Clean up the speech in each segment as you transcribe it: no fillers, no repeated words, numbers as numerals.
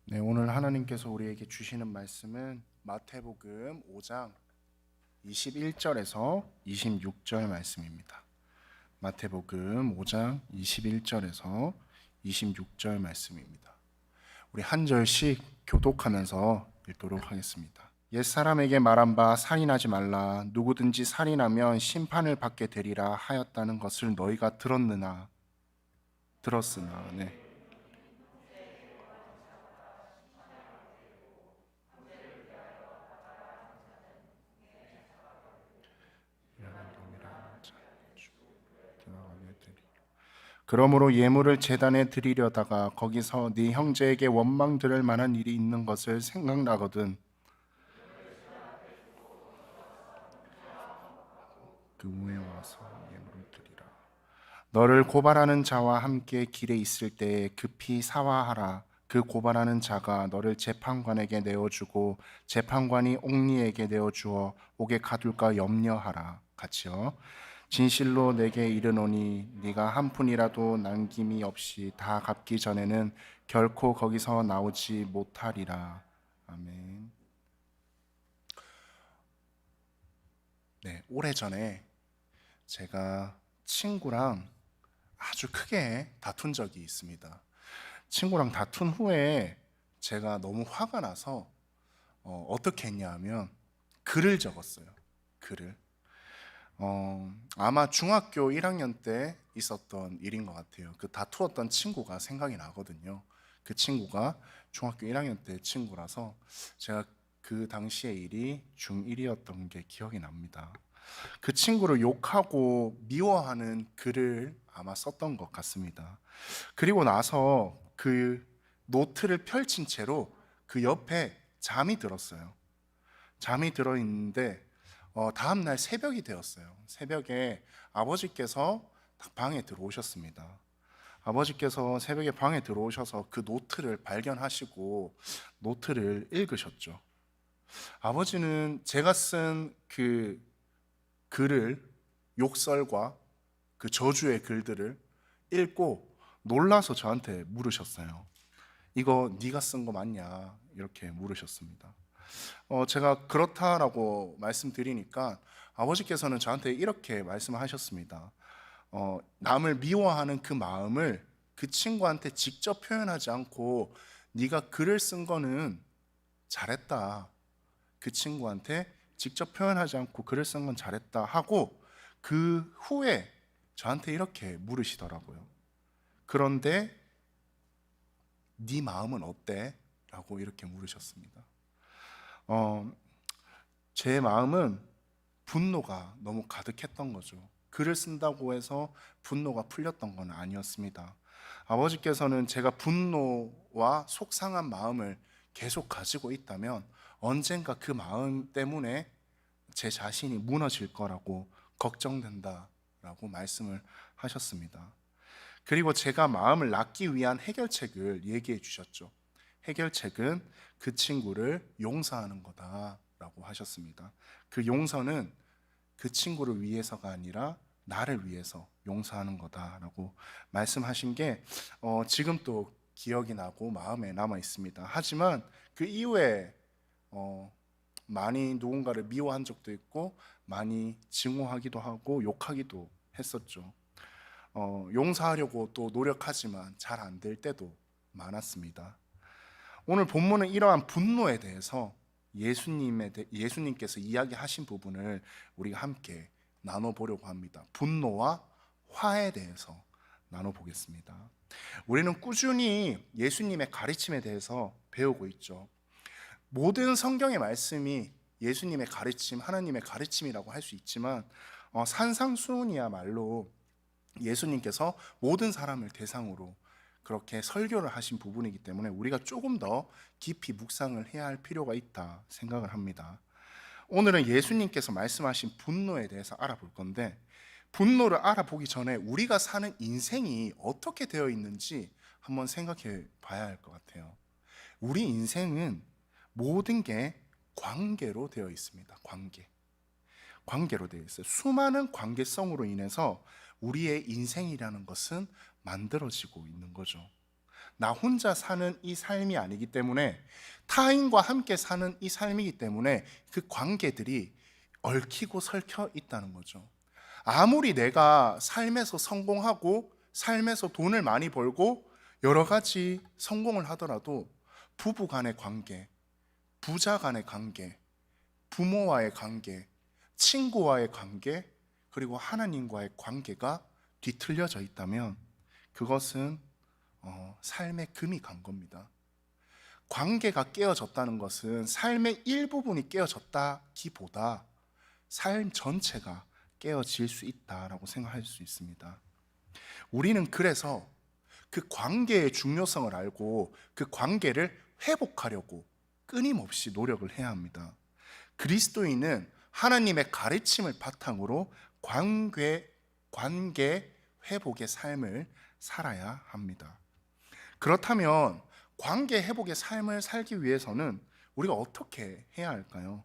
네, 오늘 하나님께서 우리에게 주시는 말씀은 마태복음 5장 21절에서 26절 말씀입니다. 마태복음 5장 21절에서 26절 말씀입니다. 우리 한 절씩 교독하면서 읽도록 하겠습니다. 옛사람에게 말한 바 살인하지 말라. 누구든지 살인하면 심판을 받게 되리라 하였다는 것을 너희가 들었으나. 네. 그러므로 예물을 제단에 드리려다가 거기서 네 형제에게 원망 들을 만한 일이 있는 것을 생각나거든 그 후에 와서 예물을 드리라. 너를 고발하는 자와 함께 길에 있을 때에 급히 사화하라. 그 고발하는 자가 너를 재판관에게 내어주고 재판관이 옥리에게 내어주어 옥에 가둘까 염려하라. 같이요. 진실로 내게 이르노니 네가 한 푼이라도 남김이 없이 다 갚기 전에는 결코 거기서 나오지 못하리라. 아멘. 네, 오래전에 제가 친구랑 아주 크게 다툰 적이 있습니다. 친구랑 다툰 후에 제가 너무 화가 나서 어떻게 했냐 하면 글을 적었어요. 글을. 아마 중학교 1학년 때 있었던 일인 것 같아요. 그 다투었던 친구가 생각이 나거든요. 그 친구가 중학교 1학년 때 친구라서 제가 그 당시의 일이 중1이었던 게 기억이 납니다. 그 친구를 욕하고 미워하는 글을 아마 썼던 것 같습니다. 그리고 나서 그 노트를 펼친 채로 그 옆에 잠이 들었어요. 잠이 들어 있는데 다음 날 새벽이 되었어요. 새벽에 아버지께서 방에 들어오셨습니다. 아버지께서 새벽에 방에 들어오셔서 그 노트를 발견하시고 노트를 읽으셨죠. 아버지는 제가 쓴 그 글을, 욕설과 그 저주의 글들을 읽고 놀라서 저한테 물으셨어요. 이거 네가 쓴 거 맞냐? 이렇게 물으셨습니다. 제가 그렇다라고 말씀드리니까 아버지께서는 저한테 이렇게 말씀하셨습니다. 남을 미워하는 그 마음을 그 친구한테 직접 표현하지 않고 네가 글을 쓴 거는 잘했다. 그 친구한테 직접 표현하지 않고 글을 쓴 건 잘했다 하고 그 후에 저한테 이렇게 물으시더라고요. 그런데 네 마음은 어때? 라고 이렇게 물으셨습니다. 어, 제 마음은 분노가 너무 가득했던 거죠. 글을 쓴다고 해서 분노가 풀렸던 건 아니었습니다. 아버지께서는 제가 분노와 속상한 마음을 계속 가지고 있다면 언젠가 그 마음 때문에 제 자신이 무너질 거라고 걱정된다라고 말씀을 하셨습니다. 그리고 제가 마음을 낫기 위한 해결책을 얘기해 주셨죠. 해결책은 그 친구를 용서하는 거다라고 하셨습니다. 그 용서는 그 친구를 위해서가 아니라 나를 위해서 용서하는 거다라고 말씀하신 게 지금 또 기억이 나고 마음에 남아 있습니다. 하지만 그 이후에 많이 누군가를 미워한 적도 있고 많이 증오하기도 하고 욕하기도 했었죠. 용서하려고 또 노력하지만 잘 안 될 때도 많았습니다. 오늘 본문은 이러한 분노에 대해서 예수님께서 이야기하신 부분을 우리가 함께 나눠보려고 합니다. 분노와 화에 대해서 나눠보겠습니다. 우리는 꾸준히 예수님의 가르침에 대해서 배우고 있죠. 모든 성경의 말씀이 예수님의 가르침, 하나님의 가르침이라고 할 수 있지만 산상수훈이야말로 예수님께서 모든 사람을 대상으로 그렇게 설교를 하신 부분이기 때문에 우리가 조금 더 깊이 묵상을 해야 할 필요가 있다 생각을 합니다. 오늘은 예수님께서 말씀하신 분노에 대해서 알아볼 건데, 분노를 알아보기 전에 우리가 사는 인생이 어떻게 되어 있는지 한번 생각해 봐야 할 것 같아요. 우리 인생은 모든 게 관계로 되어 있습니다. 관계로 되어 있어요. 수많은 관계성으로 인해서 우리의 인생이라는 것은 만들어지고 있는 거죠. 나 혼자 사는 이 삶이 아니기 때문에, 타인과 함께 사는 이 삶이기 때문에 그 관계들이 얽히고 설켜 있다는 거죠. 아무리 내가 삶에서 성공하고 삶에서 돈을 많이 벌고 여러 가지 성공을 하더라도 부부 간의 관계, 부자 간의 관계, 부모와의 관계, 친구와의 관계, 그리고 하나님과의 관계가 뒤틀려져 있다면 그것은 삶의 금이 간 겁니다. 관계가 깨어졌다는 것은 삶의 일부분이 깨어졌다기보다 삶 전체가 깨어질 수 있다라고 생각할 수 있습니다. 우리는 그래서 그 관계의 중요성을 알고 그 관계를 회복하려고 끊임없이 노력을 해야 합니다. 그리스도인은 하나님의 가르침을 바탕으로 관계 회복의 삶을 살아야 합니다. 그렇다면 관계 회복의 삶을 살기 위해서는 우리가 어떻게 해야 할까요?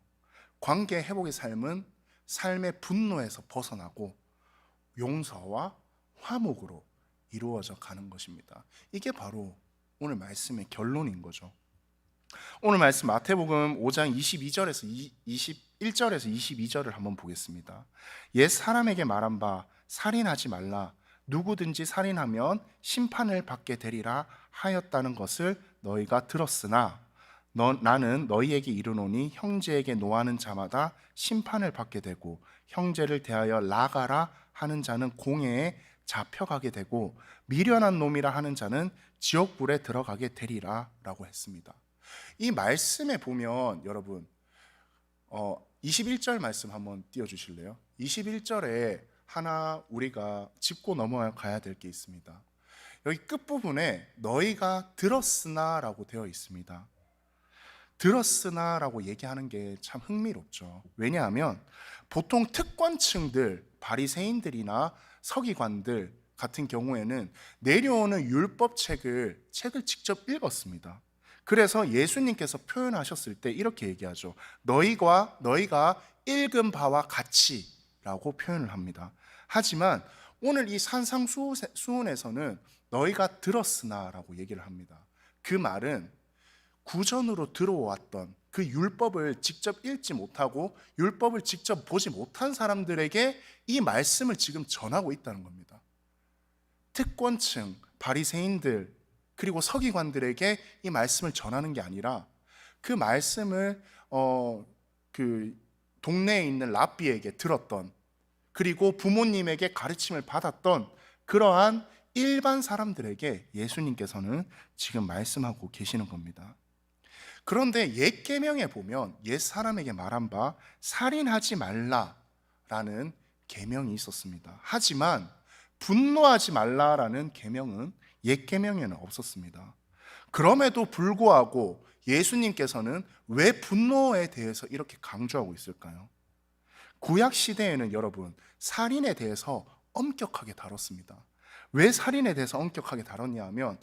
관계 회복의 삶은 삶의 분노에서 벗어나고 용서와 화목으로 이루어져 가는 것입니다. 이게 바로 오늘 말씀의 결론인 거죠. 오늘 말씀 마태복음 5장 22절에서 21절에서 22절을 한번 보겠습니다. 옛 사람에게 말한 바 살인하지 말라, 누구든지 살인하면 심판을 받게 되리라 하였다는 것을 너희가 들었으나 나는 너희에게 이르노니 형제에게 노하는 자마다 심판을 받게 되고 형제를 대하여 나가라 하는 자는 공회에 잡혀가게 되고 미련한 놈이라 하는 자는 지옥불에 들어가게 되리라 라고 했습니다. 이 말씀에 보면 여러분 21절 말씀 한번 띄워주실래요? 21절에 하나 우리가 짚고 넘어가야 될 게 있습니다. 여기 끝부분에 너희가 들었으나 라고 되어 있습니다. 들었으나 라고 얘기하는 게 참 흥미롭죠. 왜냐하면 보통 특권층들, 바리새인들이나 서기관들 같은 경우에는 내려오는 율법책을 직접 읽었습니다. 그래서 예수님께서 표현하셨을 때 이렇게 얘기하죠. 너희가 읽은 바와 같이 라고 표현을 합니다. 하지만 오늘 이 산상수훈에서는 너희가 들었으나 라고 얘기를 합니다. 그 말은 구전으로 들어왔던 그 율법을 직접 읽지 못하고 율법을 직접 보지 못한 사람들에게 이 말씀을 지금 전하고 있다는 겁니다. 특권층, 바리새인들 그리고 서기관들에게 이 말씀을 전하는 게 아니라 그 말씀을 그 동네에 있는 랍비에게 들었던, 그리고 부모님에게 가르침을 받았던 그러한 일반 사람들에게 예수님께서는 지금 말씀하고 계시는 겁니다. 그런데 옛 계명에 보면 옛 사람에게 말한 바 살인하지 말라라는 계명이 있었습니다. 하지만 분노하지 말라라는 계명은 옛 계명에는 없었습니다. 그럼에도 불구하고 예수님께서는 왜 분노에 대해서 이렇게 강조하고 있을까요? 구약 시대에는 여러분 살인에 대해서 엄격하게 다뤘습니다. 왜 살인에 대해서 엄격하게 다뤘냐 하면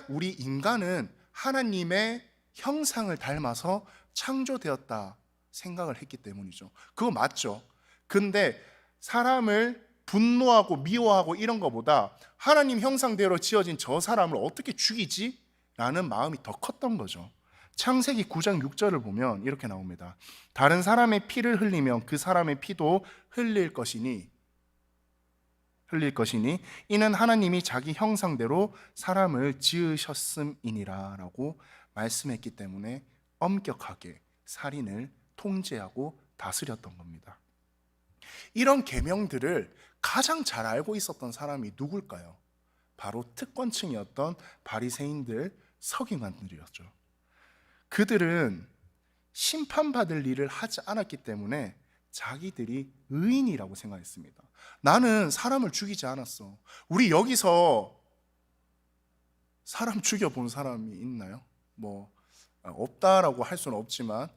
우리 인간은 하나님의 형상을 닮아서 창조되었다 생각을 했기 때문이죠. 그거 맞죠? 근데 사람을 분노하고 미워하고 이런 것보다 하나님 형상대로 지어진 저 사람을 어떻게 죽이지? 라는 마음이 더 컸던 거죠. 창세기 9장 6절을 보면 이렇게 나옵니다. 다른 사람의 피를 흘리면 그 사람의 피도 흘릴 것이니 이는 하나님이 자기 형상대로 사람을 지으셨음이니라 라고 말씀했기 때문에 엄격하게 살인을 통제하고 다스렸던 겁니다. 이런 계명들을 가장 잘 알고 있었던 사람이 누굴까요? 바로 특권층이었던 바리새인들, 서기관들이었죠. 그들은 심판받을 일을 하지 않았기 때문에 자기들이 의인이라고 생각했습니다. 나는 사람을 죽이지 않았어. 우리 여기서 사람 죽여본 사람이 있나요? 없다라고 할 수는 없지만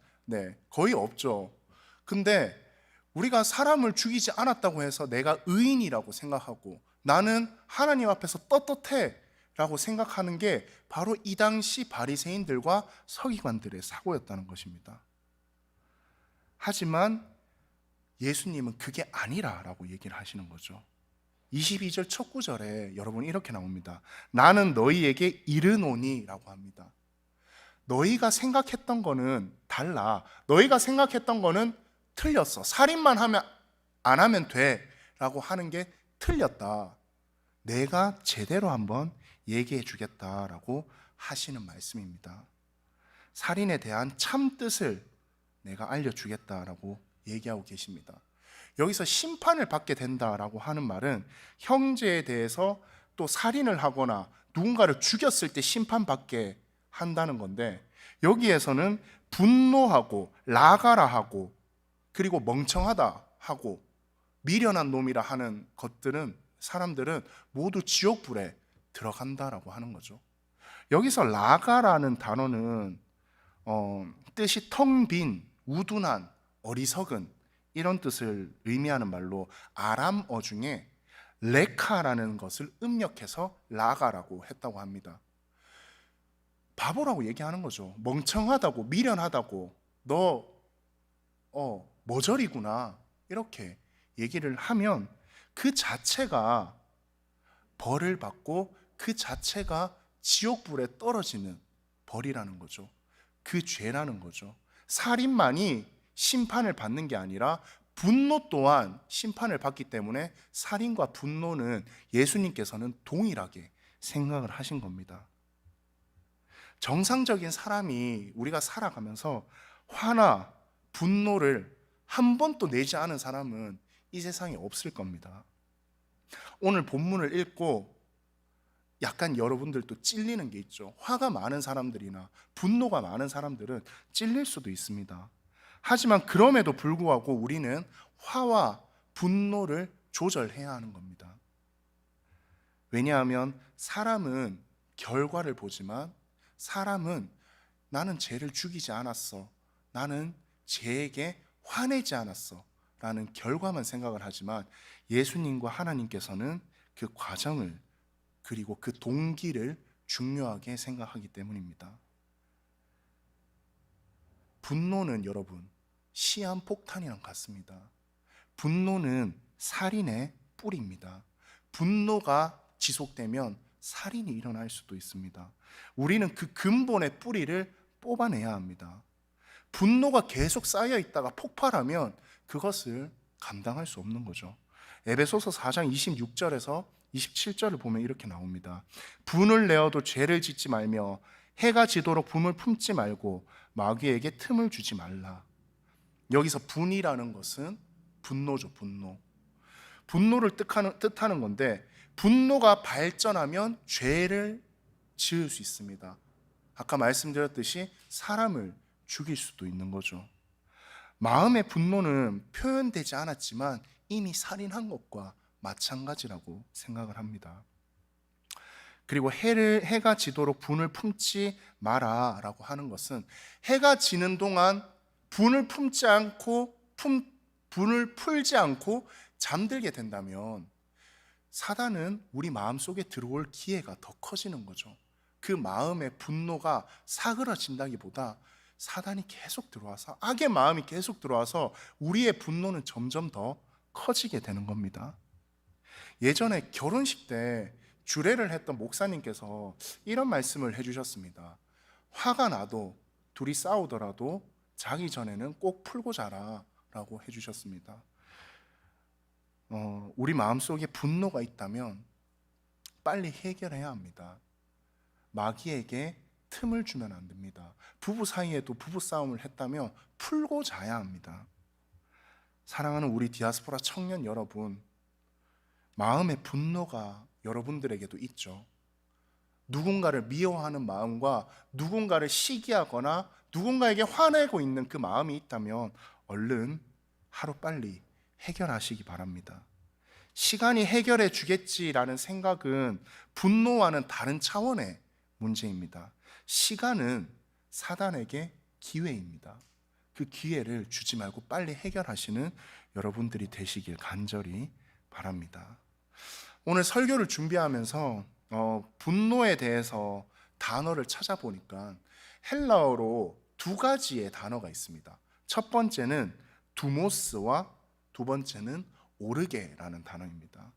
거의 없죠. 근데 우리가 사람을 죽이지 않았다고 해서 내가 의인이라고 생각하고 나는 하나님 앞에서 떳떳해 라고 생각하는 게 바로 이 당시 바리새인들과 서기관들의 사고였다는 것입니다. 하지만 예수님은 그게 아니라라고 얘기를 하시는 거죠. 22절 첫 구절에 여러분 이렇게 나옵니다. 나는 너희에게 이르노니 라고 합니다. 너희가 생각했던 거는 달라. 너희가 생각했던 거는 틀렸어. 살인만 하면 안 하면 돼 라고 하는 게 틀렸다. 내가 제대로 한번 얘기해 주겠다라고 하시는 말씀입니다. 살인에 대한 참 뜻을 내가 알려주겠다라고 얘기하고 계십니다. 여기서 심판을 받게 된다라고 하는 말은 형제에 대해서 또 살인을 하거나 누군가를 죽였을 때 심판받게 한다는 건데, 여기에서는 분노하고 라가라 하고 그리고 멍청하다 하고 미련한 놈이라 하는 것들은, 사람들은 모두 지옥불에 들어간다라고 하는 거죠. 여기서 라가라는 단어는 뜻이 텅 빈, 우둔한, 어리석은 이런 뜻을 의미하는 말로 아람어 중에 레카라는 것을 음력해서 라가라고 했다고 합니다. 바보라고 얘기하는 거죠. 멍청하다고, 미련하다고, 너 머저리구나 이렇게 얘기를 하면 그 자체가 벌을 받고 그 자체가 지옥불에 떨어지는 벌이라는 거죠. 그 죄라는 거죠. 살인만이 심판을 받는 게 아니라 분노 또한 심판을 받기 때문에 살인과 분노는 예수님께서는 동일하게 생각을 하신 겁니다. 정상적인 사람이 우리가 살아가면서 화나 분노를 한 번도 내지 않은 사람은 이 세상에 없을 겁니다. 오늘 본문을 읽고 약간 여러분들도 찔리는 게 있죠. 화가 많은 사람들이나 분노가 많은 사람들은 찔릴 수도 있습니다. 하지만 그럼에도 불구하고 우리는 화와 분노를 조절해야 하는 겁니다. 왜냐하면 사람은 결과를 보지만, 사람은 나는 쟤를 죽이지 않았어, 나는 쟤에게 화내지 않았어 라는 결과만 생각을 하지만, 예수님과 하나님께서는 그 과정을 그리고 그 동기를 중요하게 생각하기 때문입니다. 분노는 여러분 시한폭탄이랑 같습니다. 분노는 살인의 뿌리입니다. 분노가 지속되면 살인이 일어날 수도 있습니다. 우리는 그 근본의 뿌리를 뽑아내야 합니다. 분노가 계속 쌓여 있다가 폭발하면 그것을 감당할 수 없는 거죠. 에베소서 4장 26절에서 27절을 보면 이렇게 나옵니다. 분을 내어도 죄를 짓지 말며 해가 지도록 분을 품지 말고 마귀에게 틈을 주지 말라. 여기서 분이라는 것은 분노죠. 분노를 뜻하는 건데, 분노가 발전하면 죄를 지을 수 있습니다. 아까 말씀드렸듯이 사람을 죽일 수도 있는 거죠. 마음의 분노는 표현되지 않았지만 이미 살인한 것과 마찬가지라고 생각을 합니다. 그리고 해가 지도록 분을 품지 마라 라고 하는 것은, 해가 지는 동안 분을 품지 않고 분을 풀지 않고 잠들게 된다면 사단은 우리 마음속에 들어올 기회가 더 커지는 거죠. 그 마음의 분노가 사그러진다기보다 사단이 계속 들어와서, 악의 마음이 계속 들어와서 우리의 분노는 점점 더 커지게 되는 겁니다. 예전에 결혼식 때 주례를 했던 목사님께서 이런 말씀을 해주셨습니다. 화가 나도 둘이 싸우더라도 자기 전에는 꼭 풀고 자라 라고 해주셨습니다. 우리 마음속에 분노가 있다면 빨리 해결해야 합니다. 마귀에게 틈을 주면 안 됩니다. 부부 사이에도 부부싸움을 했다면 풀고 자야 합니다. 사랑하는 우리 디아스포라 청년 여러분, 마음의 분노가 여러분들에게도 있죠. 누군가를 미워하는 마음과 누군가를 시기하거나 누군가에게 화내고 있는 그 마음이 있다면 얼른 하루빨리 해결하시기 바랍니다. 시간이 해결해 주겠지라는 생각은 분노와는 다른 차원의 문제입니다. 시간은 사단에게 기회입니다. 그 기회를 주지 말고 빨리 해결하시는 여러분들이 되시길 간절히 바랍니다. 오늘 설교를 준비하면서 분노에 대해서 단어를 찾아보니까 헬라어로 두 가지의 단어가 있습니다. 첫 번째는 두모스와 두 번째는 오르게라는 단어입니다.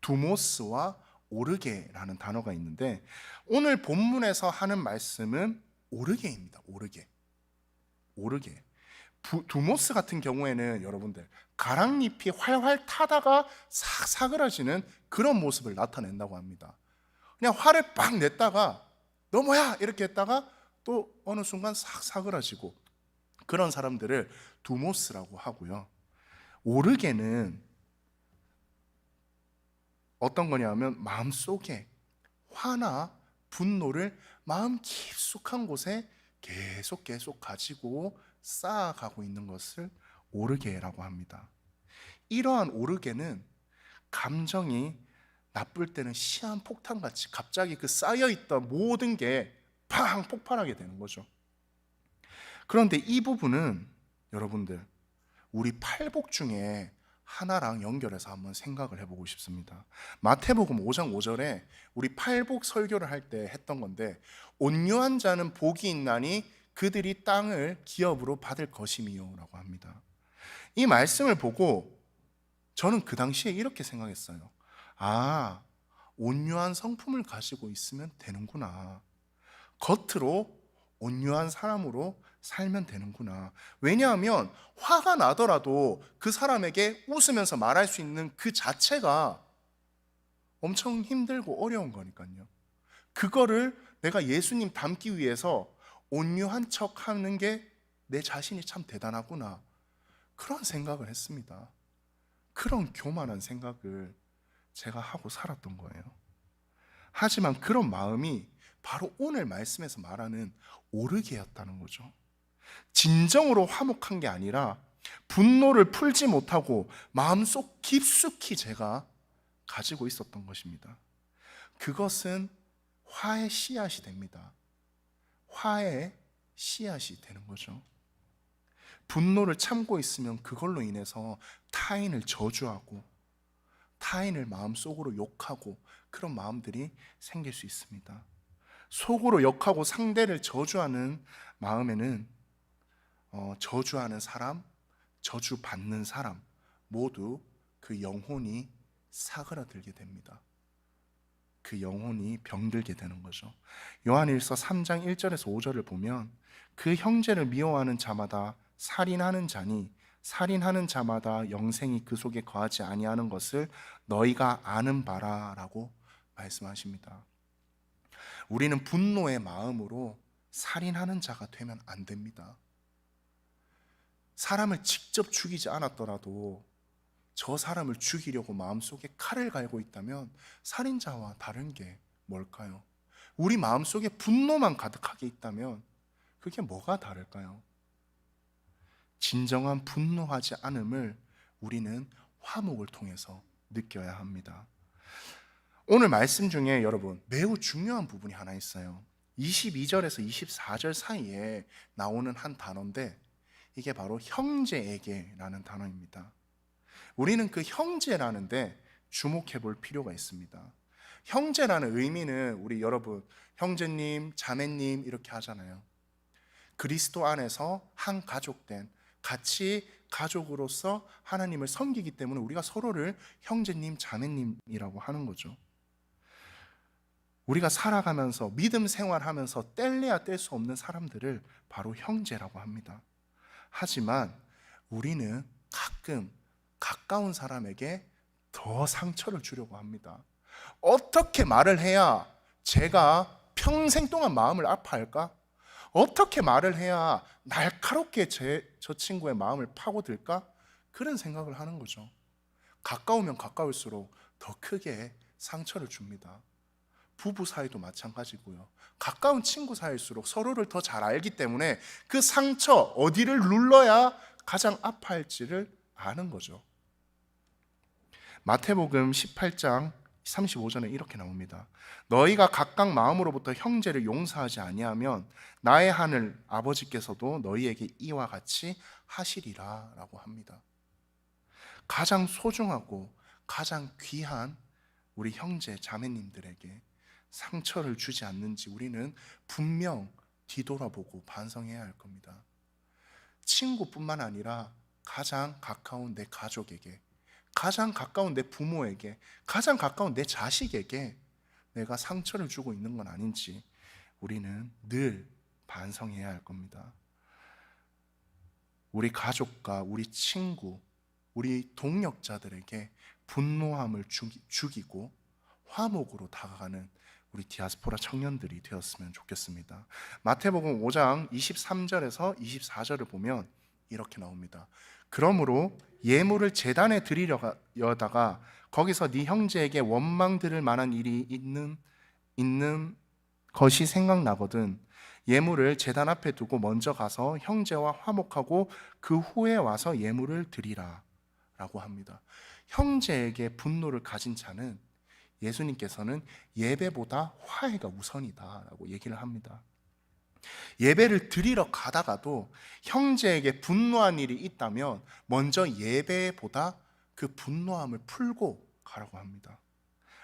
두모스와 오르게라는 단어가 있는데 오늘 본문에서 하는 말씀은 오르게입니다. 오르게. 두모스 같은 경우에는 여러분들 가랑잎이 활활 타다가 싹 사그라지는 그런 모습을 나타낸다고 합니다. 그냥 화를 빡 냈다가 너 뭐야 이렇게 했다가 또 어느 순간 싹 사그라지고 그런 사람들을 두모스라고 하고요. 오르게는 어떤 거냐면 마음속에 화나 분노를 마음 깊숙한 곳에 계속 가지고 쌓아가고 있는 것을 오르게라고 합니다. 이러한 오르게는 감정이 나쁠 때는 시한폭탄같이 갑자기 그 쌓여있던 모든 게 팡 폭발하게 되는 거죠. 그런데 이 부분은 여러분들 우리 팔복 중에 하나랑 연결해서 한번 생각을 해보고 싶습니다. 마태복음 5장 5절에 우리 팔복 설교를 할 때 했던 건데 온유한 자는 복이 있나니 그들이 땅을 기업으로 받을 것이미요 라고 합니다. 이 말씀을 보고 저는 그 당시에 이렇게 생각했어요. 아, 온유한 성품을 가지고 있으면 되는구나. 겉으로 온유한 사람으로 살면 되는구나. 왜냐하면 화가 나더라도 그 사람에게 웃으면서 말할 수 있는 그 자체가 엄청 힘들고 어려운 거니까요. 그거를 내가 예수님 닮기 위해서 온유한 척 하는 게 내 자신이 참 대단하구나. 그런 생각을 했습니다. 그런 교만한 생각을 제가 하고 살았던 거예요. 하지만 그런 마음이 바로 오늘 말씀에서 말하는 오르게였다는 거죠. 진정으로 화목한 게 아니라 분노를 풀지 못하고 마음속 깊숙이 제가 가지고 있었던 것입니다. 그것은 화의 씨앗이 됩니다. 화의 씨앗이 되는 거죠. 분노를 참고 있으면 그걸로 인해서 타인을 저주하고 타인을 마음속으로 욕하고 그런 마음들이 생길 수 있습니다. 속으로 욕하고 상대를 저주하는 마음에는 저주하는 사람, 저주받는 사람 모두 그 영혼이 사그라들게 됩니다. 그 영혼이 병들게 되는 거죠. 요한일서 3장 1절에서 5절을 보면 그 형제를 미워하는 자마다 살인하는 자니 살인하는 자마다 영생이 그 속에 거하지 아니하는 것을 너희가 아는 바라라고 말씀하십니다. 우리는 분노의 마음으로 살인하는 자가 되면 안 됩니다. 사람을 직접 죽이지 않았더라도 저 사람을 죽이려고 마음속에 칼을 갈고 있다면 살인자와 다른 게 뭘까요? 우리 마음속에 분노만 가득하게 있다면 그게 뭐가 다를까요? 진정한 분노하지 않음을 우리는 화목을 통해서 느껴야 합니다. 오늘 말씀 중에 여러분 매우 중요한 부분이 하나 있어요. 22절에서 24절 사이에 나오는 한 단어인데 이게 바로 형제에게라는 단어입니다. 우리는 그 형제라는데 주목해 볼 필요가 있습니다. 형제라는 의미는 우리 여러분 형제님, 자매님 이렇게 하잖아요. 그리스도 안에서 한 가족된 같이 가족으로서 하나님을 섬기기 때문에 우리가 서로를 형제님, 자매님이라고 하는 거죠. 우리가 살아가면서 믿음 생활하면서 뗄래야 뗄 수 없는 사람들을 바로 형제라고 합니다. 하지만 우리는 가끔 가까운 사람에게 더 상처를 주려고 합니다. 어떻게 말을 해야 제가 평생 동안 마음을 아파할까? 어떻게 말을 해야 날카롭게 저 친구의 마음을 파고들까? 그런 생각을 하는 거죠. 가까우면 가까울수록 더 크게 상처를 줍니다. 부부 사이도 마찬가지고요. 가까운 친구 사이일수록 서로를 더 잘 알기 때문에 그 상처 어디를 눌러야 가장 아파할지를 아는 거죠. 마태복음 18장 35절에 이렇게 나옵니다. 너희가 각각 마음으로부터 형제를 용서하지 아니하면 나의 하늘 아버지께서도 너희에게 이와 같이 하시리라 라고 합니다. 가장 소중하고 가장 귀한 우리 형제 자매님들에게 상처를 주지 않는지 우리는 분명 뒤돌아보고 반성해야 할 겁니다. 친구뿐만 아니라 가장 가까운 내 가족에게, 가장 가까운 내 부모에게, 가장 가까운 내 자식에게 내가 상처를 주고 있는 건 아닌지 우리는 늘 반성해야 할 겁니다. 우리 가족과 우리 친구, 우리 동역자들에게 분노함을 죽이고 화목으로 다가가는 우리 디아스포라 청년들이 되었으면 좋겠습니다. 마태복음 5장 23절에서 24절을 보면 이렇게 나옵니다. 그러므로 예물을 제단에 드리려다가 거기서 네 형제에게 원망 들을 만한 일이 있는 것이 생각나거든 예물을 제단 앞에 두고 먼저 가서 형제와 화목하고 그 후에 와서 예물을 드리라 라고 합니다. 형제에게 분노를 가진 자는 예수님께서는 예배보다 화해가 우선이다 라고 얘기를 합니다. 예배를 드리러 가다가도 형제에게 분노한 일이 있다면 먼저 예배보다 그 분노함을 풀고 가라고 합니다.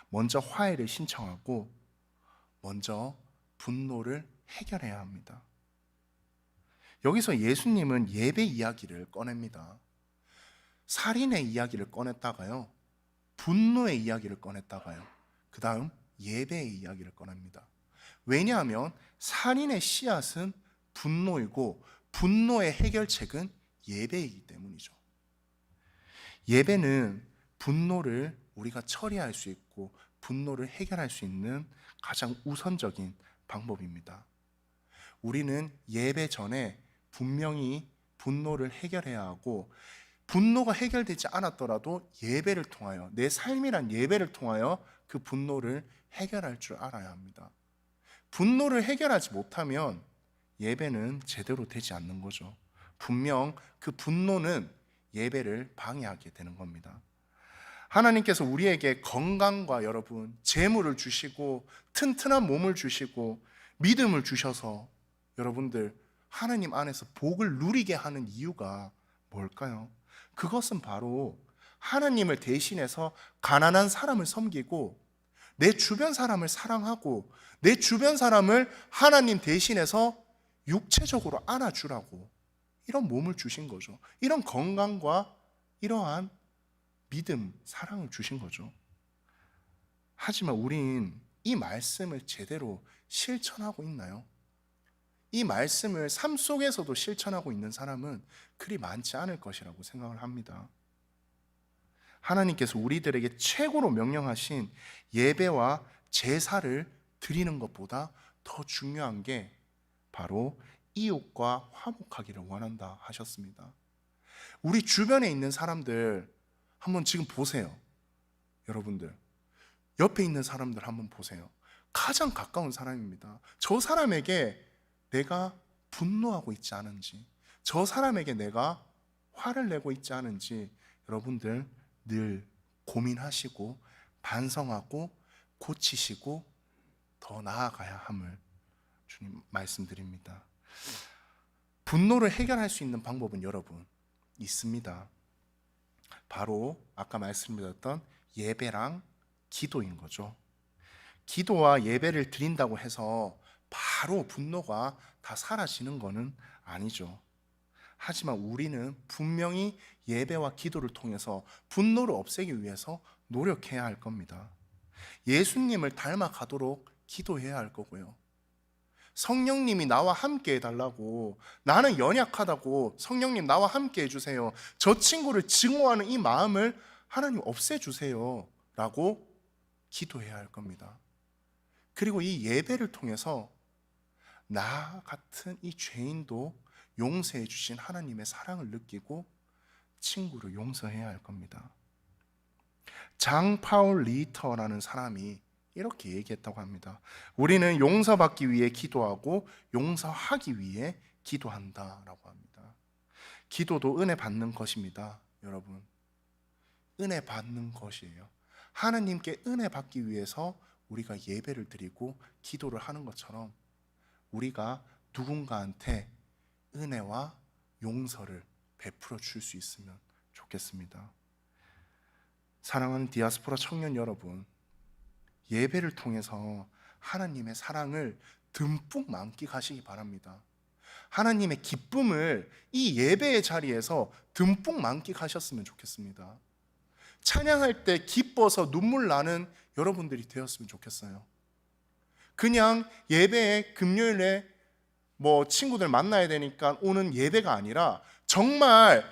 먼저 화해를 신청하고 먼저 분노를 해결해야 합니다. 여기서 예수님은 예배 이야기를 꺼냅니다. 살인의 이야기를 꺼냈다가요, 분노의 이야기를 꺼냈다가요, 그 다음 예배의 이야기를 꺼냅니다. 왜냐하면 살인의 씨앗은 분노이고 분노의 해결책은 예배이기 때문이죠. 예배는 분노를 우리가 처리할 수 있고 분노를 해결할 수 있는 가장 우선적인 방법입니다. 우리는 예배 전에 분명히 분노를 해결해야 하고 분노가 해결되지 않았더라도 예배를 통하여, 내 삶이란 예배를 통하여 그 분노를 해결할 줄 알아야 합니다. 분노를 해결하지 못하면 예배는 제대로 되지 않는 거죠. 분명 그 분노는 예배를 방해하게 되는 겁니다. 하나님께서 우리에게 건강과 여러분 재물을 주시고 튼튼한 몸을 주시고 믿음을 주셔서 여러분들 하나님 안에서 복을 누리게 하는 이유가 뭘까요? 그것은 바로 하나님을 대신해서 가난한 사람을 섬기고 내 주변 사람을 사랑하고 내 주변 사람을 하나님 대신해서 육체적으로 안아주라고 이런 몸을 주신 거죠. 이런 건강과 이러한 믿음, 사랑을 주신 거죠. 하지만 우린 이 말씀을 제대로 실천하고 있나요? 이 말씀을 삶 속에서도 실천하고 있는 사람은 그리 많지 않을 것이라고 생각을 합니다. 하나님께서 우리들에게 최고로 명령하신 예배와 제사를 드리는 것보다 더 중요한 게 바로 이웃과 화목하기를 원한다 하셨습니다. 우리 주변에 있는 사람들 한번 지금 보세요. 여러분들 옆에 있는 사람들 한번 보세요. 가장 가까운 사람입니다. 저 사람에게 내가 분노하고 있지 않은지, 저 사람에게 내가 화를 내고 있지 않은지 여러분들 늘 고민하시고 반성하고 고치시고 더 나아가야 함을 주님 말씀드립니다. 분노를 해결할 수 있는 방법은 여러분 있습니다. 바로 아까 말씀드렸던 예배랑 기도인 거죠. 기도와 예배를 드린다고 해서 바로 분노가 다 사라지는 것은 아니죠. 하지만 우리는 분명히 예배와 기도를 통해서 분노를 없애기 위해서 노력해야 할 겁니다. 예수님을 닮아가도록 기도해야 할 거고요. 성령님이 나와 함께 해달라고, 나는 연약하다고 성령님 나와 함께 해주세요, 저 친구를 증오하는 이 마음을 하나님 없애주세요 라고 기도해야 할 겁니다. 그리고 이 예배를 통해서 나 같은 이 죄인도 용서해 주신 하나님의 사랑을 느끼고 친구를 용서해야 할 겁니다. 장 파울 리터라는 사람이 이렇게 얘기했다고 합니다. 우리는 용서받기 위해 기도하고 용서하기 위해 기도한다라고 합니다. 기도도 은혜 받는 것입니다. 여러분, 은혜 받는 것이에요. 하나님께 은혜 받기 위해서 우리가 예배를 드리고 기도를 하는 것처럼 우리가 누군가한테 은혜와 용서를 베풀어 줄 수 있으면 좋겠습니다. 사랑하는 디아스포라 청년 여러분, 예배를 통해서 하나님의 사랑을 듬뿍 만끽하시기 바랍니다. 하나님의 기쁨을 이 예배의 자리에서 듬뿍 만끽하셨으면 좋겠습니다. 찬양할 때 기뻐서 눈물 나는 여러분들이 되었으면 좋겠어요. 그냥 예배에 금요일에 친구들 만나야 되니까 오는 예배가 아니라 정말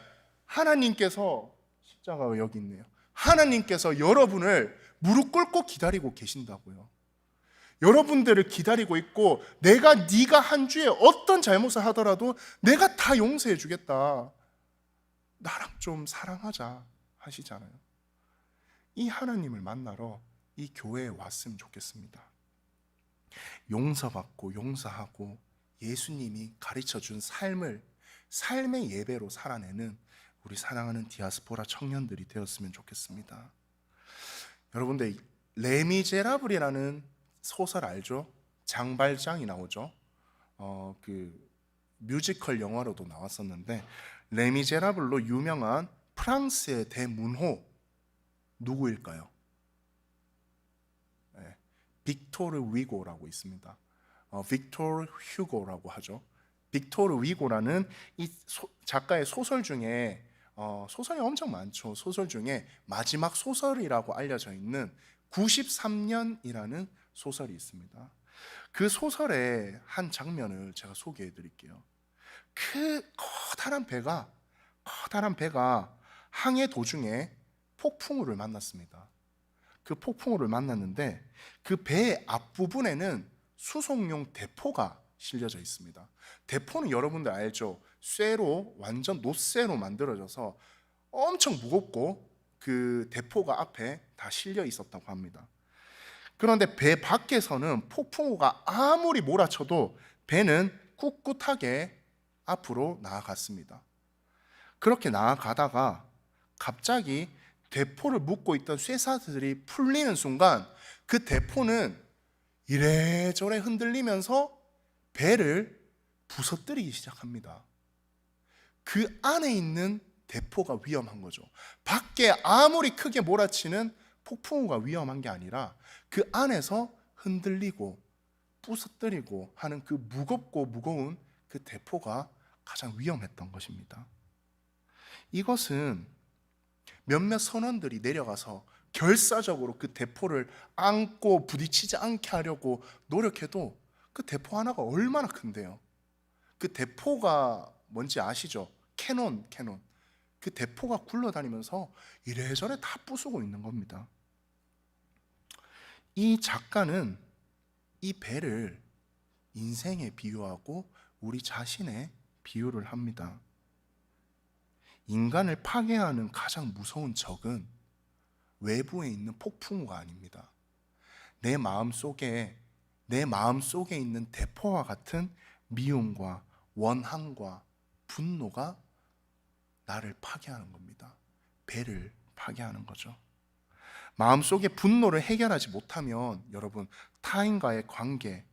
하나님께서, 십자가가 여기 있네요. 하나님께서 여러분을 무릎 꿇고 기다리고 계신다고요. 여러분들을 기다리고 있고, 네가 한 주에 어떤 잘못을 하더라도 내가 다 용서해 주겠다, 나랑 좀 사랑하자 하시잖아요. 이 하나님을 만나러 이 교회에 왔으면 좋겠습니다. 용서받고 용서하고 예수님이 가르쳐준 삶의 예배로 살아내는 우리 사랑하는 디아스포라 청년들이 되었으면 좋겠습니다. 여러분들, 레미제라블이라는 소설 알죠? 장발장이 나오죠. 그 뮤지컬 영화로도 나왔었는데, 레미제라블로 유명한 프랑스의 대문호 누구일까요? 네, 빅토르 위고라고 있습니다. 빅토르 휴고라고 하죠. 빅토르 위고라는 이 작가의 소설 중에 소설이 엄청 많죠. 소설 중에 마지막 소설이라고 알려져 있는 93년이라는 소설이 있습니다. 그 소설의 한 장면을 제가 소개해 드릴게요. 그 커다란 배가 항해 도중에 폭풍우를 만났습니다. 그 폭풍우를 만났는데 그 배의 앞부분에는 수송용 대포가 실려져 있습니다. 대포는 여러분들 알죠? 쇠로, 완전 놋쇠로 만들어져서 엄청 무겁고 그 대포가 앞에 다 실려 있었다고 합니다. 그런데 배 밖에서는 폭풍우가 아무리 몰아쳐도 배는 꿋꿋하게 앞으로 나아갔습니다. 그렇게 나아가다가 갑자기 대포를 묶고 있던 쇠사슬이 풀리는 순간 그 대포는 이래저래 흔들리면서 배를 부서뜨리기 시작합니다. 그 안에 있는 대포가 위험한 거죠. 밖에 아무리 크게 몰아치는 폭풍우가 위험한 게 아니라 그 안에서 흔들리고 부서뜨리고 하는 그 무겁고 무거운 그 대포가 가장 위험했던 것입니다. 이것은 몇몇 선원들이 내려가서 결사적으로 그 대포를 안고 부딪히지 않게 하려고 노력해도 그 대포 하나가 얼마나 큰데요. 그 대포가 뭔지 아시죠? 캐논. 그 대포가 굴러다니면서 이래저래 다 부수고 있는 겁니다. 이 작가는 이 배를 인생에 비유하고 우리 자신에 비유를 합니다. 인간을 파괴하는 가장 무서운 적은 외부에 있는 폭풍우가 아닙니다. 내 마음속에 있는 대포와 같은 미움과 원한과 분노가 나를 파괴하는 겁니다. 배를 파괴하는 거죠. 마음속의 분노를 해결하지 못하면 여러분, 타인과의 관계,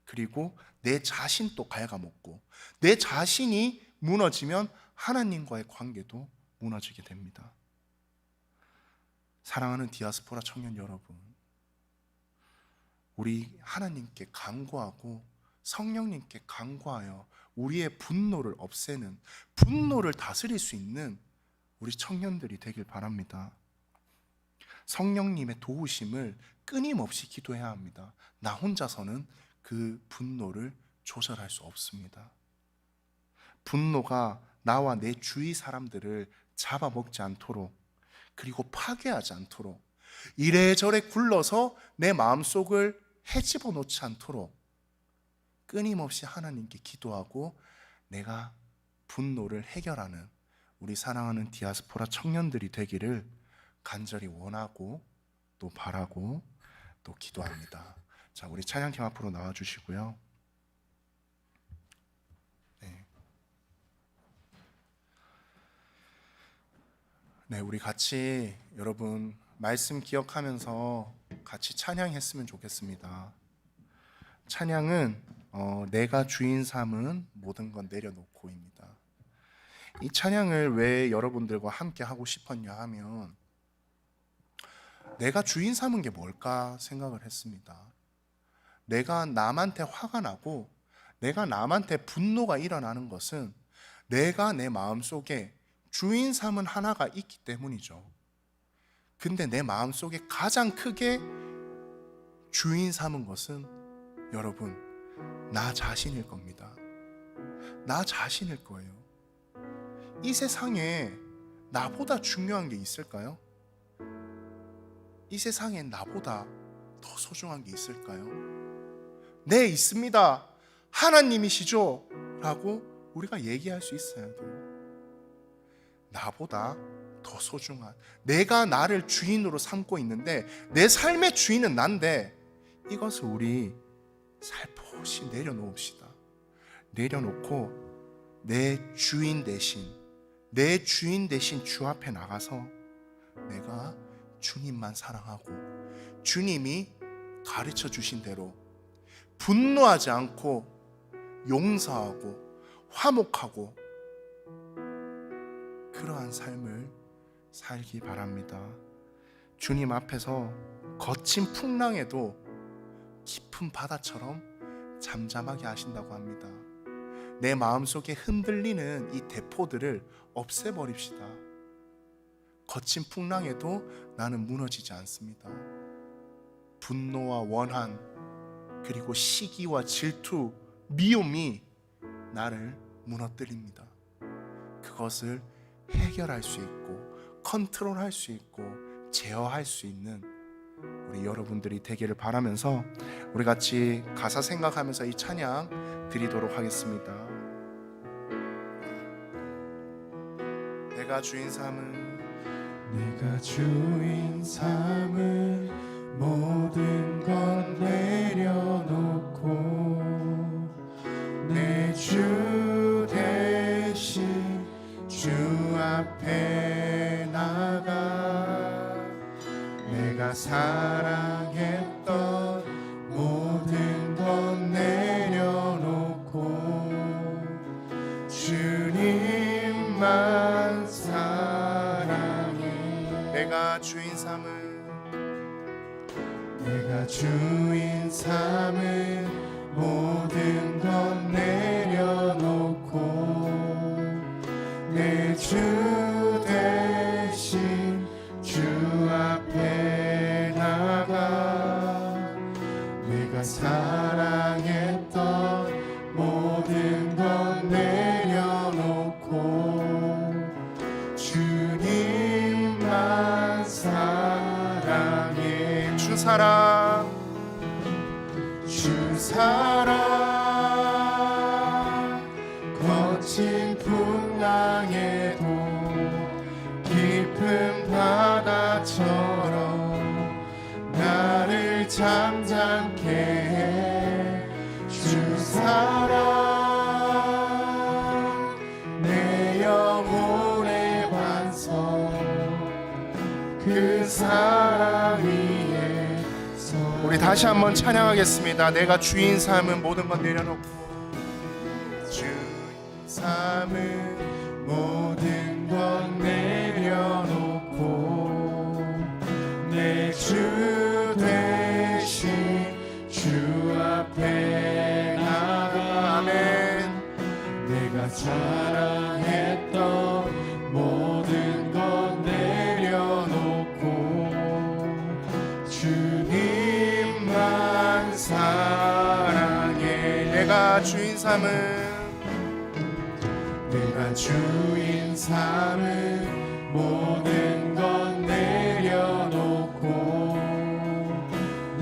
그리고 내 자신도 갉아먹고, 내 자신이 무너지면 하나님과의 관계도 무너지게 됩니다. 사랑하는 디아스포라 청년 여러분, 우리 하나님께 간구하고 성령님께 간구하여 우리의 분노를 없애는, 분노를 다스릴 수 있는 우리 청년들이 되길 바랍니다. 성령님의 도우심을 끊임없이 기도해야 합니다. 나 혼자서는 그 분노를 조절할 수 없습니다. 분노가 나와 내 주위 사람들을 잡아먹지 않도록, 그리고 파괴하지 않도록, 이래저래 굴러서 내 마음속을 헤집어 놓지 않도록 끊임없이 하나님께 기도하고 내가 분노를 해결하는 우리 사랑하는 디아스포라 청년들이 되기를 간절히 원하고 또 바라고 또 기도합니다. 자, 우리 찬양팀 앞으로 나와 주시고요. 네, 우리 같이 여러분 말씀 기억하면서 같이 찬양했으면 좋겠습니다. 찬양은 내가 주인 삼은 모든 건 내려놓고입니다. 이 찬양을 왜 여러분들과 함께 하고 싶었냐 하면, 내가 주인 삼은 게 뭘까 생각을 했습니다. 내가 남한테 화가 나고 내가 남한테 분노가 일어나는 것은 내가 내 마음속에 주인 삼은 하나가 있기 때문이죠. 근데 내 마음속에 가장 크게 주인 삼은 것은 여러분, 나 자신일 겁니다. 나 자신일 거예요. 이 세상에 나보다 중요한 게 있을까요? 이 세상에 나보다 더 소중한 게 있을까요? 네, 있습니다. 하나님이시죠? 라고 우리가 얘기할 수 있어야 돼요. 나보다 더 소중한, 내가 나를 주인으로 삼고 있는데 내 삶의 주인은 난데, 이것을 우리 살포시 내려놓읍시다. 내려놓고 내 주인 대신 주 앞에 나가서 내가 주님만 사랑하고 주님이 가르쳐 주신 대로 분노하지 않고 용서하고 화목하고 그러한 삶을 살기 바랍니다. 주님 앞에서 거친 풍랑에도 깊은 바다처럼 잠잠하게 하신다고 합니다. 내 마음속에 흔들리는 이 대포들을 없애버립시다. 거친 풍랑에도 나는 무너지지 않습니다. 분노와 원한, 그리고 시기와 질투, 미움이 나를 무너뜨립니다. 그것을 해결할 수 있고 컨트롤할 수 있고 제어할 수 있는 우리 여러분들이 되기를 바라면서 우리 같이 가사 생각하면서 이 찬양 드리도록 하겠습니다. 내가 주인 삼은 모든 건 내려놓고 내 주 대신 주 앞에 나가 내가 사랑했던 모든 건 내려놓고 주님만 사랑해. 내가 주인 삼은 모든 건 내려놓고 내 주 대신 주 앞에 나가 내가 사랑했던 모든 건 내려놓고 주님만 사랑해. 주 사랑 거친 풍랑에도 깊은 바다처럼 나를 잠잠케 해. 주 사랑 내 영혼의 반석 그 사랑 위에 우리 다시 한번 찬양하겠습니다. 내가 주인 삼은 모든 건 내려놓고 주인 삼은 모든 건 내려놓고 내 주 대신 주 앞에 나가 내가 사랑했던 모든 건 내려놓고 주님만 사랑해. 내가 주인 삼은 모든 건 내려놓고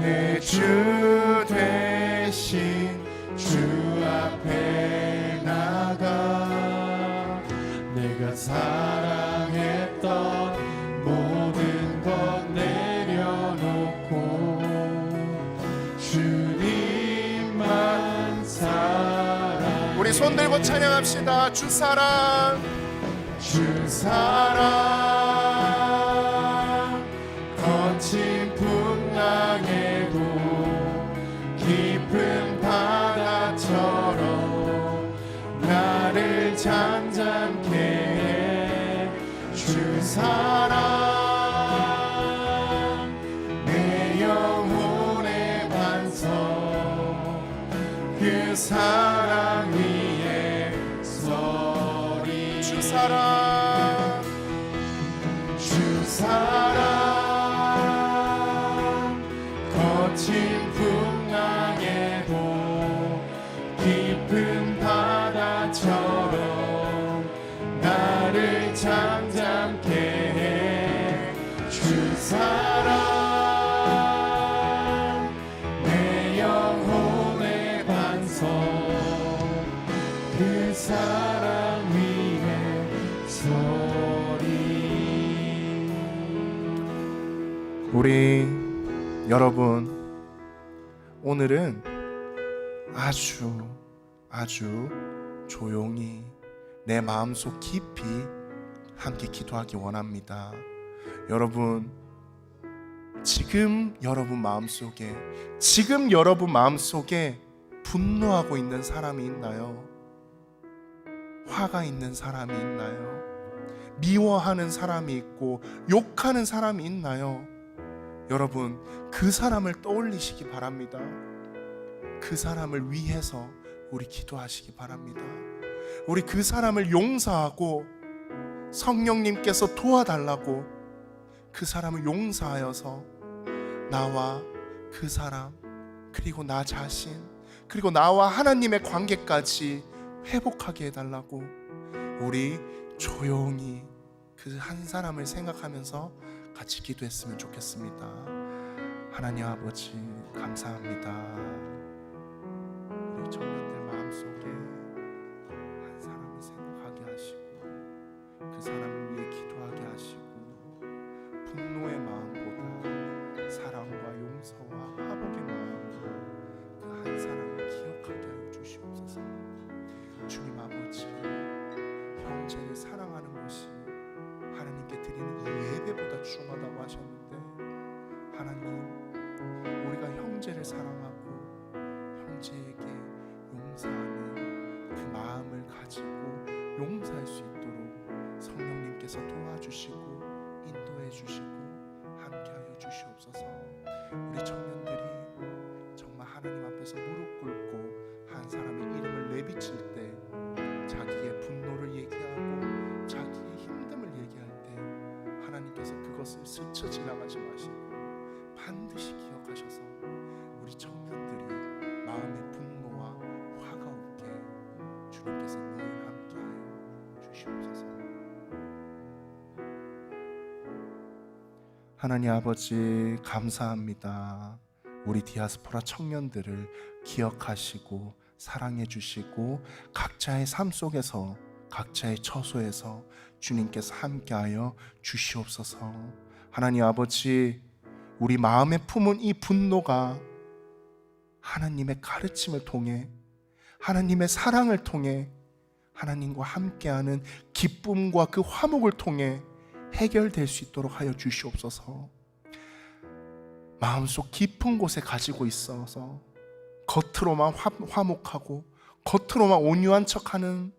내 주 대신 주 앞에 나가 내가 사랑했던 모든 건 내려놓고 주님만 사랑. 우리 손 들고 찬양합시다. 주 사랑 거친 풍랑에도 깊은 바다처럼 나를 잠잠케 해. 주 사랑 내 영혼의 반석 그 사랑 위에 서리. 주 사랑 그 사랑 위에 서리. 우리 여러분, 오늘은 아주 조용히 내 마음속 깊이 함께 기도하기 원합니다. 여러분, 지금 여러분 마음속에 분노하고 있는 사람이 있나요? 화가 있는 사람이 있나요? 미워하는 사람이 있고 욕하는 사람이 있나요? 여러분, 그 사람을 떠올리시기 바랍니다. 그 사람을 위해서 우리 기도하시기 바랍니다. 우리 그 사람을 용서하고 성령님께서 도와달라고 그 사람을 용서하여서 나와 그 사람, 그리고 나 자신, 그리고 나와 하나님의 관계까지 회복하게 해달라고 우리 조용히 그 한 사람을 생각하면서 같이 기도했으면 좋겠습니다. 하나님 아버지, 감사합니다. 우리 청년들 마음속에 한 사람을 생각하게 하시고 그 사람을 위해 기도하게 하시고 분노의 마음보다 사랑과 용서와 화복의 마음으로 그 한 사람을 기억하게 하여 주시옵소서. 주님 아버지, 형제를 사랑하는 것이 하나님께 드리는 이 예배보다 중하다고 하셨는데, 하나님, 우리가 형제를 사랑하고 형제에게 용서하는 그 마음을 가지고 용서할 수 있도록 성령님께서 도와주시고 인도해 주시고 함께하여 주시옵소서. 우리 청년들이 정말 하나님 앞에서 무릎 꿇고 한 사람의 이름을 내비칠 때 자기의 분노를 얘기하고 자기의 힘듦을 얘기할 때 하나님께서 그것을 스쳐 지나가지 마시고 반드시 기억하셔서 우리 청년들이 마음의 분노와 화가 없게 주님께서 늘 함께하여 주시옵소서. 하나님 아버지, 감사합니다. 우리 디아스포라 청년들을 기억하시고 사랑해 주시고 각자의 삶 속에서 각자의 처소에서 주님께서 함께하여 주시옵소서. 하나님 아버지, 우리 마음에 품은 이 분노가 하나님의 가르침을 통해, 하나님의 사랑을 통해, 하나님과 함께하는 기쁨과 그 화목을 통해 해결될 수 있도록 하여 주시옵소서. 마음속 깊은 곳에 가지고 있어서 겉으로만 화목하고 겉으로만 온유한 척하는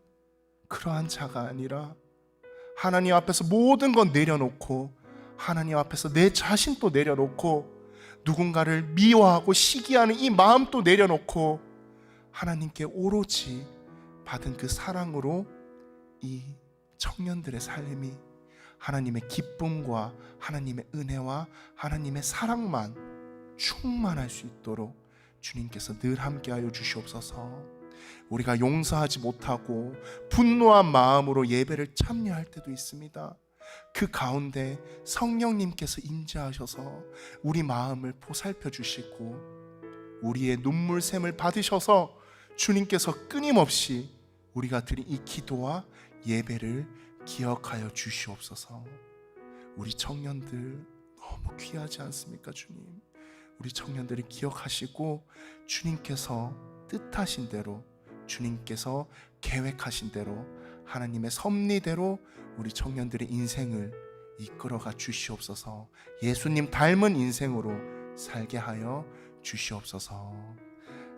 그러한 자가 아니라 하나님 앞에서 모든 건 내려놓고 하나님 앞에서 내 자신도 내려놓고 누군가를 미워하고 시기하는 이 마음도 내려놓고 하나님께 오로지 받은 그 사랑으로 이 청년들의 삶이 하나님의 기쁨과 하나님의 은혜와 하나님의 사랑만 충만할 수 있도록 주님께서 늘 함께하여 주시옵소서. 우리가 용서하지 못하고 분노한 마음으로 예배를 참여할 때도 있습니다. 그 가운데 성령님께서 임재하셔서 우리 마음을 보살펴 주시고 우리의 눈물샘을 받으셔서 주님께서 끊임없이 우리가 드린 이 기도와 예배를 기억하여 주시옵소서. 우리 청년들 너무 귀하지 않습니까, 주님? 우리 청년들을 기억하시고 주님께서 뜻하신 대로, 주님께서 계획하신 대로 하나님의 섭리대로 우리 청년들의 인생을 이끌어가 주시옵소서. 예수님 닮은 인생으로 살게 하여 주시옵소서.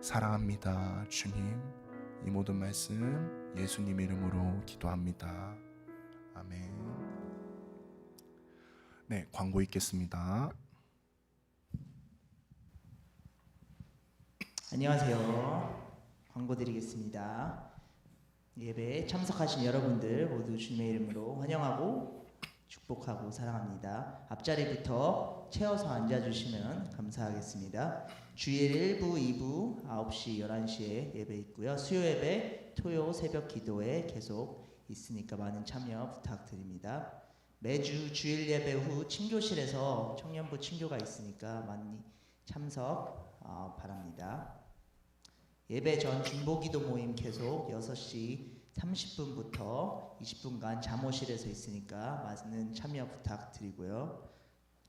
사랑합니다, 주님. 이 모든 말씀 예수님 이름으로 기도합니다. 아멘. 네, 광고 있겠습니다. 안녕하세요. 광고 드리겠습니다. 예배에 참석하신 여러분들 모두 주님의 이름으로 환영하고 축복하고 사랑합니다. 앞자리부터 채워서 앉아주시면 감사하겠습니다. 주일 1부, 2부, 9시, 11시에 예배 있고요. 수요 예배, 토요 새벽 기도에 계속 있으니까 많은 참여 부탁드립니다. 매주 주일 예배 후 친교실에서 청년부 친교가 있으니까 많이 참석 바랍니다. 예배 전 중보기도 모임 계속 6시 30분부터 20분간 잠옷실에서 있으니까 많은 참여 부탁드리고요.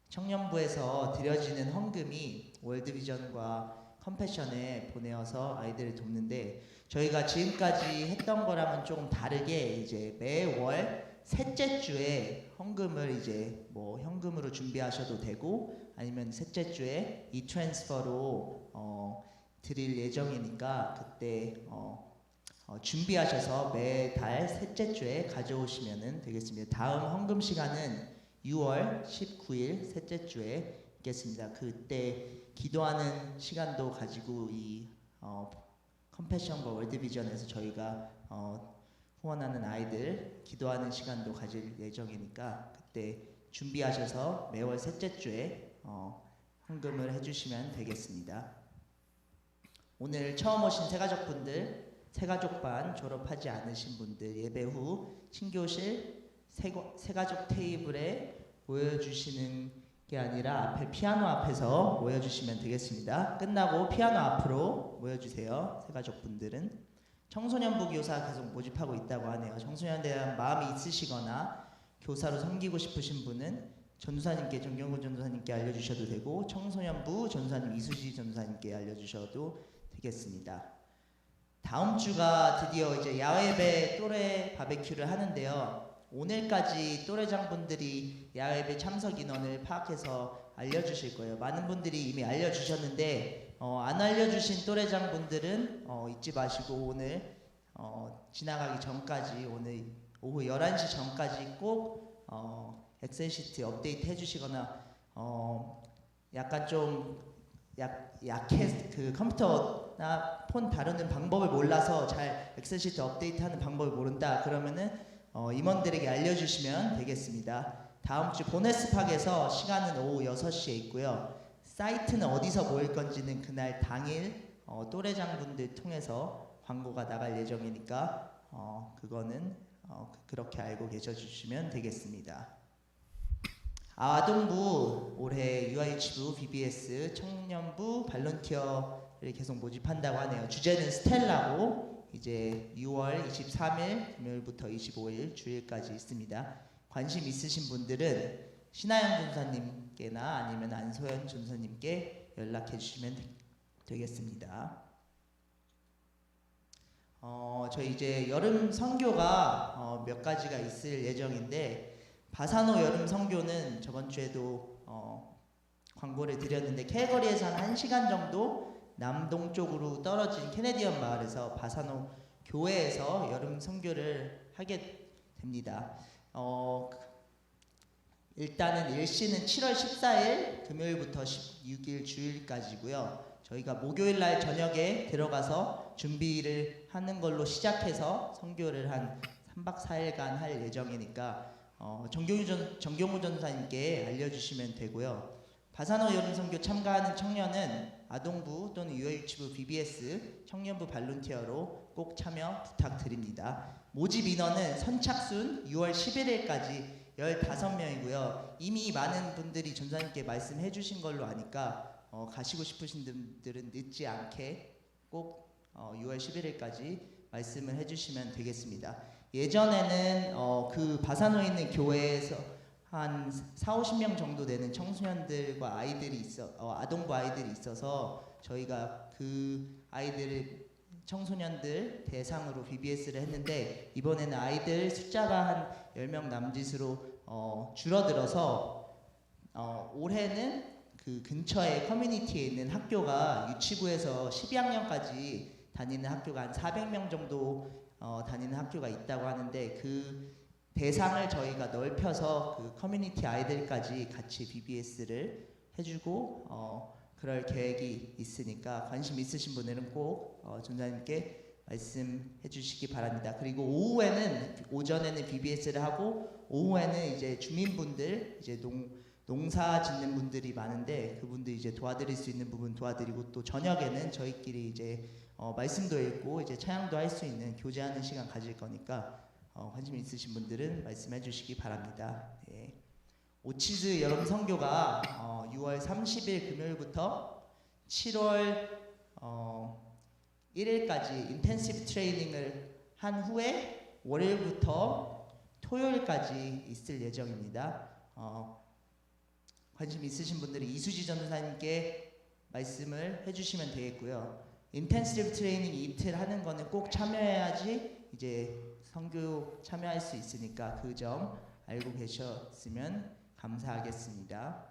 청년부에서 드려지는 헌금이 월드비전과 컴패션에 보내어서 아이들을 돕는데 저희가 지금까지 했던 거랑은 조금 다르게 이제 매월 셋째 주에 헌금을 이제 뭐 현금으로 준비하셔도 되고 아니면 셋째 주에 이트랜스퍼로 드릴 예정이니까 그때 준비하셔서 매달 셋째 주에 가져오시면 되겠습니다. 다음 헌금 시간은 6월 19일 셋째 주에 있겠습니다. 그때 기도하는 시간도 가지고 이 컴패션과 월드비전에서 저희가 후원하는 아이들 기도하는 시간도 가질 예정이니까 그때 준비하셔서 매월 셋째 주에 헌금을 해주시면 되겠습니다. 오늘 처음 오신 새가족분들, 새가족반 졸업하지 않으신 분들 예배 후 친교실 새가족 테이블에 모여주시는 게 아니라 앞에 피아노 앞에서 모여주시면 되겠습니다. 끝나고 피아노 앞으로 모여주세요. 새가족분들은 청소년부 교사 계속 모집하고 있다고 하네요. 청소년에 대한 마음이 있으시거나 교사로 섬기고 싶으신 분은 전도사님께 정경근 전도사님께 알려주셔도 되고 청소년부 전도사님 이수지 전도사님께 알려주셔도 되겠습니다. 다음 주가 드디어 이제 야외배 또래 바베큐를 하는데요. 오늘까지 또래장분들이 야외배 참석 인원을 파악해서 알려주실 거예요. 많은 분들이 이미 알려주셨는데 안 알려주신 또래장분들은 잊지 마시고 오늘 지나가기 전까지 오늘 오후 11시 전까지 꼭 엑셀 시트 업데이트 해주시거나 약간 좀 약해 그 컴퓨터나 폰 다루는 방법을 몰라서 잘 엑셀 시트 업데이트하는 방법을 모른다 그러면은 임원들에게 알려주시면 되겠습니다. 다음 주 보네스팍에서 시간은 오후 6시에 있고요. 사이트는 어디서 모일 건지는 그날 당일 또래장분들 통해서 광고가 나갈 예정이니까 그거는 그렇게 알고 계셔 주시면 되겠습니다. 아동부 올해 유아유치부 BBS 청년부 발런티어를 계속 모집한다고 하네요. 주제는 스텔라고 이제 6월 23일 금요일부터 25일 주일까지 있습니다. 관심 있으신 분들은 신하영 전사님께나 아니면 안소연 전사님께 연락해 주시면 되겠습니다. 저희 이제 여름 선교가 몇 가지가 있을 예정인데 바사노 여름 선교는 저번 주에도 광고를 드렸는데 캘거리에서 한 1시간 정도 남동쪽으로 떨어진 캐네디언 마을에서 바사노 교회에서 여름 선교를 하게 됩니다. 일단은 일시는 7월 14일 금요일부터 16일 주일까지고요. 저희가 목요일 날 저녁에 들어가서 준비를 하는 걸로 시작해서 선교를 한 3박 4일간 할 예정이니까 정경우 전사님께 알려주시면 되고요. 바사노 여름선교 참가하는 청년은 아동부 또는 유아유치부 BBS 청년부 발론티어로 꼭 참여 부탁드립니다. 모집 인원은 선착순 6월 11일까지 15명이고요. 이미 많은 분들이 전사님께 말씀해 주신 걸로 아니까 가시고 싶으신 분들은 늦지 않게 꼭 6월 11일까지 말씀을 해주시면 되겠습니다. 예전에는 그 바사노에 있는 교회에서 한 4-50명 정도 되는 청소년들과 아이들이 아동부 아이들이 있어서 저희가 그 아이들을 청소년들 대상으로 BBS를 했는데 이번에는 아이들 숫자가 한 10명 남짓으로 줄어들어서 올해는 그 근처에 커뮤니티에 있는 학교가 유치부에서 12학년까지 다니는 학교가 한 400명 정도 다니는 학교가 있다고 하는데 그 대상을 저희가 넓혀서 그 커뮤니티 아이들까지 같이 BBS를 해주고 그럴 계획이 있으니까 관심 있으신 분들은 꼭 전사님께 말씀해 주시기 바랍니다. 그리고 오전에는 BBS를 하고 오후에는 이제 주민분들 이제 농사 짓는 분들이 많은데 그분들 이제 도와드릴 수 있는 부분 도와드리고 또 저녁에는 저희끼리 이제 말씀도 읽고 이제 찬양도 할 수 있는 교제하는 시간 가질 거니까 관심 있으신 분들은 말씀해 주시기 바랍니다. 네. 오치즈 여름 선교가 6월 30일 금요일부터 7월 1일까지 인텐시브 트레이닝을 한 후에 월요일부터 토요일까지 있을 예정입니다. 관심 있으신 분들은 이수지 전도사님께 말씀을 해주시면 되겠고요. 인텐시브 트레이닝 이틀 하는 거는 꼭 참여해야지 이제 선교 참여할 수 있으니까 그 점 알고 계셨으면 감사하겠습니다.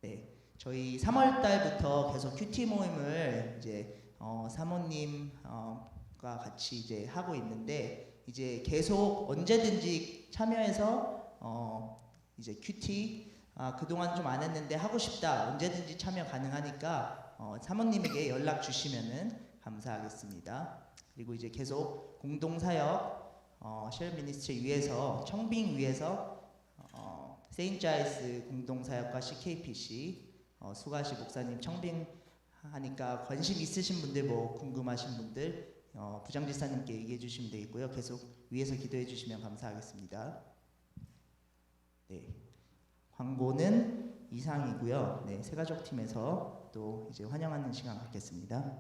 네, 저희 3월 달부터 계속 큐티 모임을 이제 사모님과 같이 이제 하고 있는데 이제 계속 언제든지 참여해서 이제 큐티 그동안 좀 안 했는데 하고 싶다 언제든지 참여 가능하니까 사모님에게 연락 주시면은 감사하겠습니다. 그리고 이제 계속 공동사역 쉘 미니스트리 위에서 청빙 위에서 세인자이스 공동사역과 CKPC 수가시 목사님 청빙하니까 관심 있으신 분들 뭐 궁금하신 분들 부장지사님께 얘기해 주시면 되겠고요. 계속 위에서 기도해 주시면 감사하겠습니다. 네, 광고는 이상이고요. 네, 새가족팀에서 또 이제 환영하는 시간 갖겠습니다.